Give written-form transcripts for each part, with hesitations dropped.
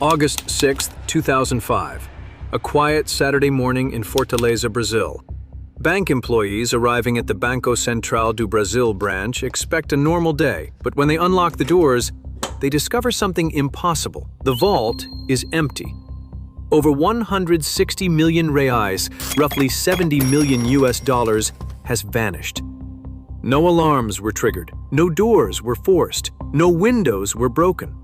August 6, 2005. A quiet Saturday morning in Fortaleza, Brazil. Bank employees arriving at the Banco Central do Brasil branch expect a normal day, but when they unlock the doors, they discover something impossible. The vault is empty. Over 160 million reais, roughly $70 million US, has vanished. No alarms were triggered, no doors were forced, no windows were broken.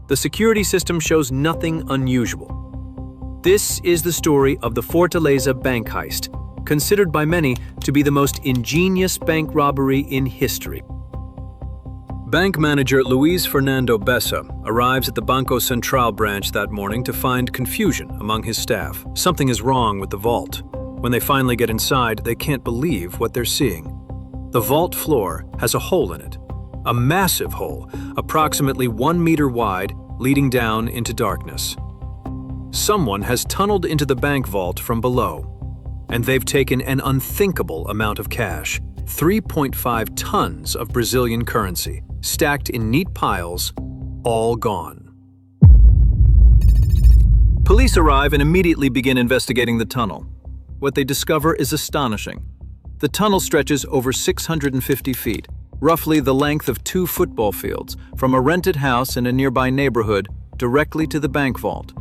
The security system shows nothing unusual. This is the story of the Fortaleza Bank Heist, considered by many to be the most ingenious bank robbery in history. Bank manager Luis Fernando Bessa arrives at the Banco Central branch that morning to find confusion among his staff. Something is wrong with the vault. When they finally get inside, they can't believe what they're seeing. The vault floor has a hole in it. A massive hole, approximately 1 meter wide, leading down into darkness. Someone has tunneled into the bank vault from below, and they've taken an unthinkable amount of cash, 3.5 tons of Brazilian currency, stacked in neat piles, all gone. Police arrive and immediately begin investigating the tunnel. What they discover is astonishing. The tunnel stretches over 650 feet, roughly the length of 2 football fields, from a rented house in a nearby neighborhood directly to the bank vault.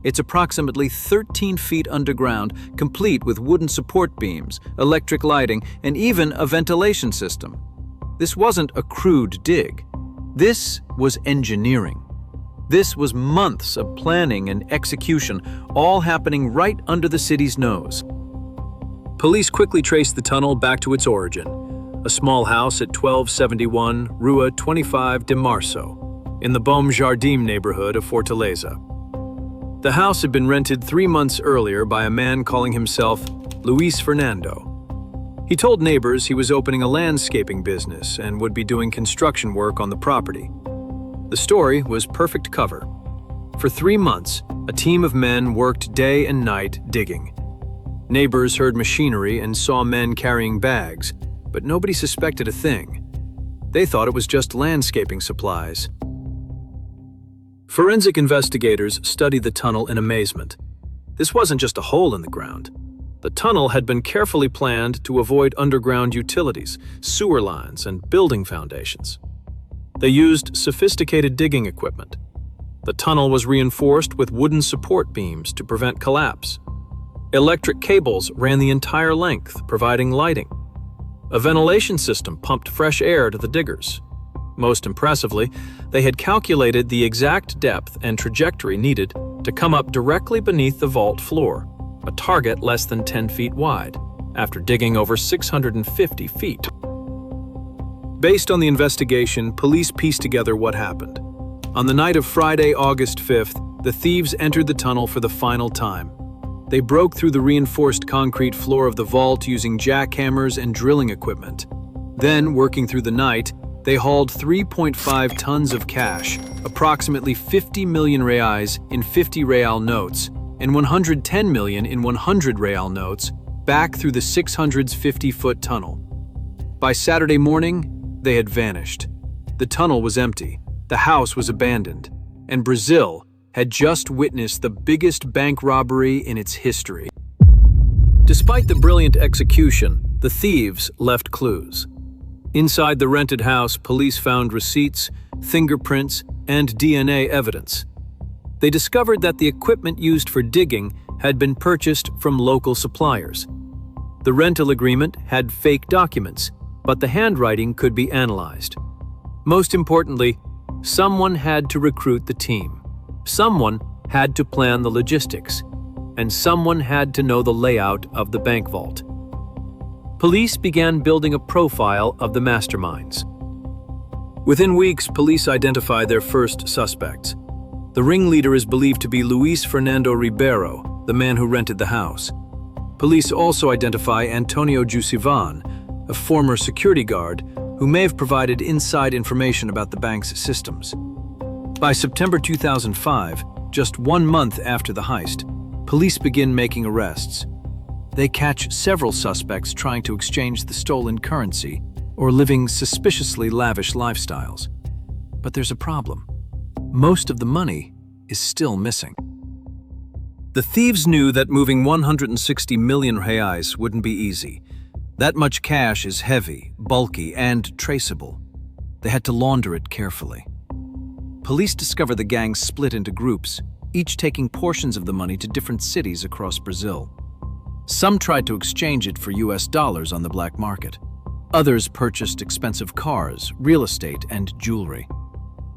It's approximately 13 feet underground, complete with wooden support beams, electric lighting, and even a ventilation system. This wasn't a crude dig. This was engineering. This was months of planning and execution, all happening right under the city's nose. Police quickly traced the tunnel back to its origin, a small house at 1271 Rua 25 de Março, in the Bom Jardim neighborhood of Fortaleza. The house had been rented 3 months earlier by a man calling himself Luis Fernando. He told neighbors he was opening a landscaping business and would be doing construction work on the property. The story was perfect cover. For 3 months, a team of men worked day and night digging. Neighbors heard machinery and saw men carrying bags, but nobody suspected a thing. They thought it was just landscaping supplies. Forensic investigators studied the tunnel in amazement. This wasn't just a hole in the ground. The tunnel had been carefully planned to avoid underground utilities, sewer lines, and building foundations. They used sophisticated digging equipment. The tunnel was reinforced with wooden support beams to prevent collapse. Electric cables ran the entire length, providing lighting. A ventilation system pumped fresh air to the diggers. Most impressively, they had calculated the exact depth and trajectory needed to come up directly beneath the vault floor, a target less than 10 feet wide, after digging over 650 feet. Based on the investigation, police pieced together what happened. On the night of Friday, August 5th, the thieves entered the tunnel for the final time. They broke through the reinforced concrete floor of the vault using jackhammers and drilling equipment. Then, working through the night, they hauled 3.5 tons of cash, approximately 50 million reais in 50 real notes, and 110 million in 100 real notes, back through the 650-foot tunnel. By Saturday morning, they had vanished. The tunnel was empty, the house was abandoned, and Brazil had just witnessed the biggest bank robbery in its history. Despite the brilliant execution, the thieves left clues. Inside the rented house, police found receipts, fingerprints, and DNA evidence. They discovered that the equipment used for digging had been purchased from local suppliers. The rental agreement had fake documents, but the handwriting could be analyzed. Most importantly, someone had to recruit the team. Someone had to plan the logistics, and someone had to know the layout of the bank vault. Police began building a profile of the masterminds. Within weeks, police identified their first suspects. The ringleader is believed to be Luis Fernando Ribeiro, the man who rented the house. Police also identify Antonio Jusivan, a former security guard who may have provided inside information about the bank's systems. By September 2005, just 1 month after the heist, police begin making arrests. They catch several suspects trying to exchange the stolen currency or living suspiciously lavish lifestyles. But there's a problem. Most of the money is still missing. The thieves knew that moving 160 million reais wouldn't be easy. That much cash is heavy, bulky, and traceable. They had to launder it carefully. Police discover the gang split into groups, each taking portions of the money to different cities across Brazil. Some tried to exchange it for US dollars on the black market. Others purchased expensive cars, real estate, and jewelry.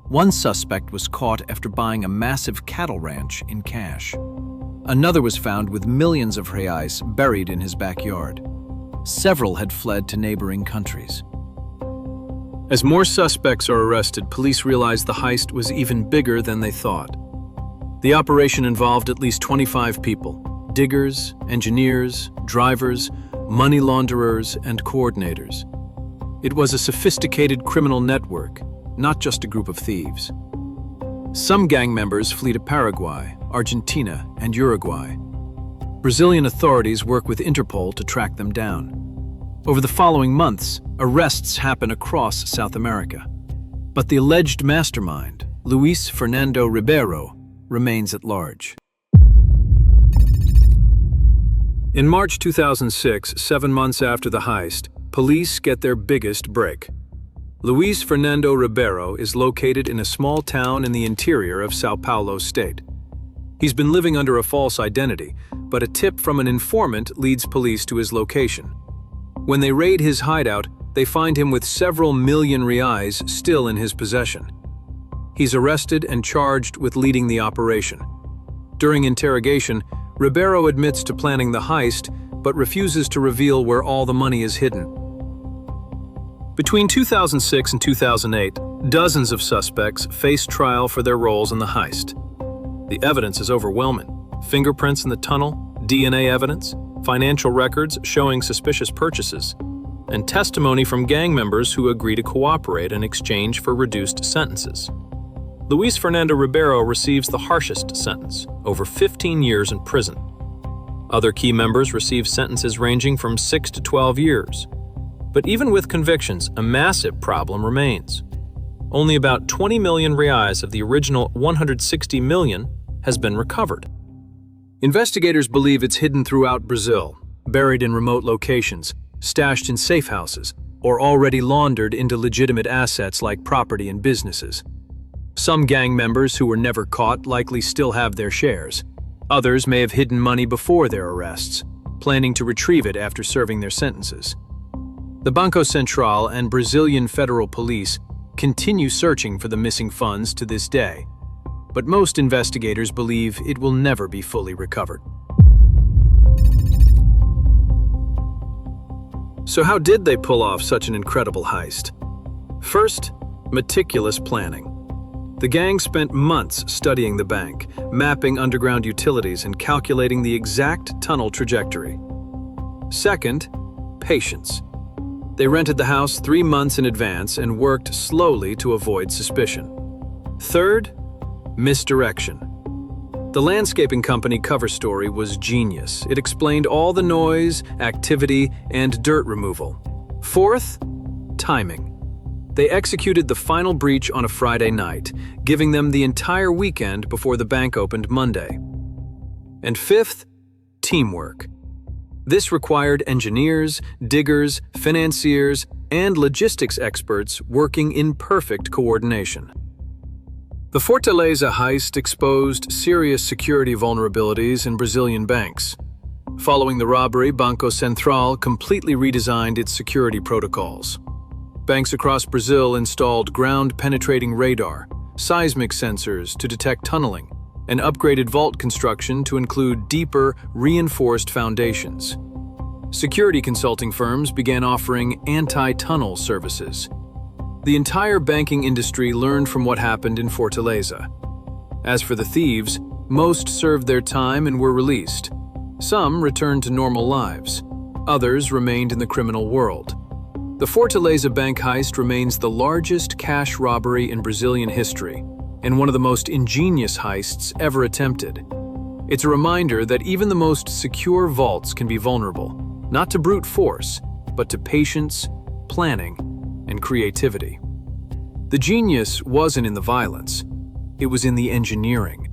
One suspect was caught after buying a massive cattle ranch in cash. Another was found with millions of reais buried in his backyard. Several had fled to neighboring countries. As more suspects are arrested, police realize the heist was even bigger than they thought. The operation involved at least 25 people: diggers, engineers, drivers, money launderers, and coordinators. It was a sophisticated criminal network, not just a group of thieves. Some gang members flee to Paraguay, Argentina, and Uruguay. Brazilian authorities work with Interpol to track them down. Over the following months, arrests happen across South America. But the alleged mastermind, Luis Fernando Ribeiro, remains at large. In March 2006, 7 months after the heist, police get their biggest break. Luis Fernando Ribeiro is located in a small town in the interior of São Paulo state. He's been living under a false identity, but a tip from an informant leads police to his location. When they raid his hideout, they find him with several million reais still in his possession. He's arrested and charged with leading the operation. During interrogation, Ribeiro admits to planning the heist, but refuses to reveal where all the money is hidden. Between 2006 and 2008, dozens of suspects faced trial for their roles in the heist. The evidence is overwhelming. Fingerprints in the tunnel, DNA evidence, financial records showing suspicious purchases, and testimony from gang members who agree to cooperate in exchange for reduced sentences. Luis Fernando Ribeiro receives the harshest sentence, over 15 years in prison. Other key members receive sentences ranging from 6 to 12 years. But even with convictions, a massive problem remains. Only about 20 million reais of the original 160 million has been recovered. Investigators believe it's hidden throughout Brazil, buried in remote locations, stashed in safe houses, or already laundered into legitimate assets like property and businesses. Some gang members who were never caught likely still have their shares. Others may have hidden money before their arrests, planning to retrieve it after serving their sentences. The Banco Central and Brazilian federal police continue searching for the missing funds to this day, but most investigators believe it will never be fully recovered. So how did they pull off such an incredible heist? First, meticulous planning. The gang spent months studying the bank, mapping underground utilities and calculating the exact tunnel trajectory. Second, patience. They rented the house 3 months in advance and worked slowly to avoid suspicion. Third, misdirection. The landscaping company cover story was genius. It explained all the noise, activity, and dirt removal. Fourth, timing. They executed the final breach on a Friday night, giving them the entire weekend before the bank opened Monday. And fifth, teamwork. This required engineers, diggers, financiers, and logistics experts working in perfect coordination. The Fortaleza heist exposed serious security vulnerabilities in Brazilian banks. Following the robbery, Banco Central completely redesigned its security protocols. Banks across Brazil installed ground-penetrating radar, seismic sensors to detect tunneling, and upgraded vault construction to include deeper, reinforced foundations. Security consulting firms began offering anti-tunnel services. The entire banking industry learned from what happened in Fortaleza. As for the thieves, most served their time and were released. Some returned to normal lives. Others remained in the criminal world. The Fortaleza Bank Heist remains the largest cash robbery in Brazilian history and one of the most ingenious heists ever attempted. It's a reminder that even the most secure vaults can be vulnerable, not to brute force, but to patience, planning, and creativity. The genius wasn't in the violence, it was in the engineering.